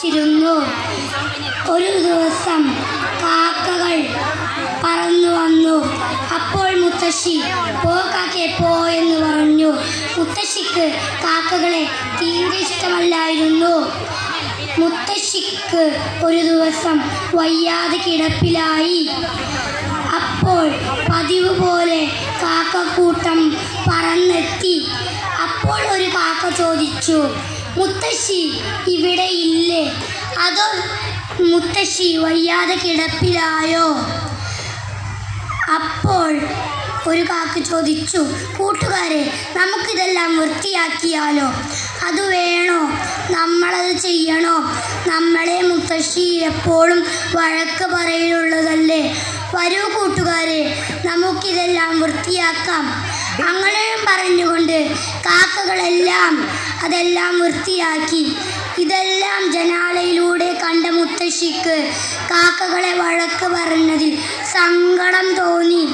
ചിരുന്നു. ഒരു ദിവസം കാക്കകൾ പറന്നു വന്നു. അപ്പോൾ മുത്തശ്ശി പോ കാക്കേ പോ എന്ന് പറഞ്ഞു. മുത്തശ്ശിക്ക് കാക്കകളെ തീരെ ഇഷ്ടമല്ലായിരുന്നു. മുത്തശ്ശിക്ക് ഒരു ദിവസം വയ്യാതെ കിടപ്പിലായി. അപ്പോൾ പതിവ് പോലെ കാക്കക്കൂട്ടം പറന്നെത്തി. അപ്പോൾ ഒരു കാക്ക ചോദിച്ചു, മുത്തശ്ശി ഇവിടെ ഇല്ലേ? അതോ മുത്തശ്ശി വയ്യാതെ കിടപ്പിലായോ? അപ്പോൾ ഒരു കാക്ക ചോദിച്ചു, കൂട്ടുകാരെ, നമുക്കിതെല്ലാം വൃത്തിയാക്കിയാലോ? അത് വേണോ? നമ്മളത് ചെയ്യണോ? നമ്മളെ മുത്തശ്ശി എപ്പോഴും വഴക്ക് പറയിലുള്ളതല്ലേ. വരൂ കൂട്ടുകാരെ, നമുക്കിതെല്ലാം വൃത്തിയാക്കാം. അങ്ങനെയും പറഞ്ഞുകൊണ്ട് കാക്കകളെല്ലാം അതെല്ലാം വൃത്തിയാക്കി. ഇതെല്ലാം ജനാലയിലൂടെ കണ്ട മുത്തശ്ശിക്ക് കാക്കകളെ വഴക്ക് പറഞ്ഞതിൽ സങ്കടം തോന്നി.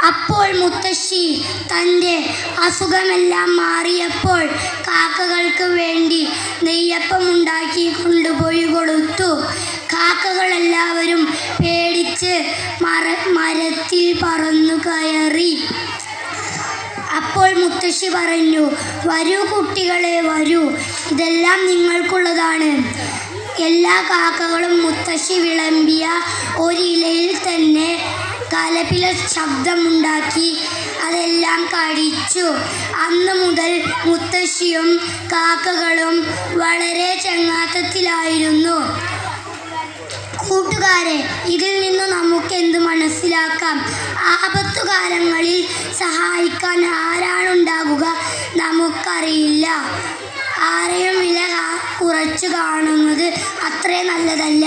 അപ്പോൾ മുത്തശ്ശി തൻ്റെ അസുഖമെല്ലാം മാറിയപ്പോൾ കാക്കകൾക്ക് വേണ്ടി നെയ്യപ്പം ഉണ്ടാക്കി കൊണ്ടുപോയി കൊടുത്തു. കാക്കകളെല്ലാവരും പേടിച്ച് മരത്തിൽ പറന്നു കയറി. അപ്പോൾ മുത്തശ്ശി പറഞ്ഞു, വരൂ കുട്ടികളെ വരൂ, ഇതെല്ലാം നിങ്ങൾക്കുള്ളതാണ്. എല്ലാ കാക്കകളും മുത്തശ്ശി വിളമ്പിയ ഒരിലയിൽ തന്നെ കലപില ശബ്ദമുണ്ടാക്കി അതെല്ലാം കഴിച്ചു. അന്ന് മുതൽ മുത്തശ്ശിയും കാക്കകളും വളരെ ചങ്ങാത്തത്തിലായിരുന്നു. കൂട്ടുകാരെ, ഇതിൽ നിന്ന് നമുക്ക് എന്ത് മനസ്സിലാക്കാം? ആപത്തുകാലങ്ങളിൽ സഹായിക്കാൻ ആരാണുണ്ടാകുക? നമുക്കറിയില്ല. ആരെയും വില കുറച്ച് കാണുന്നത് അത്രേ നല്ലതല്ല.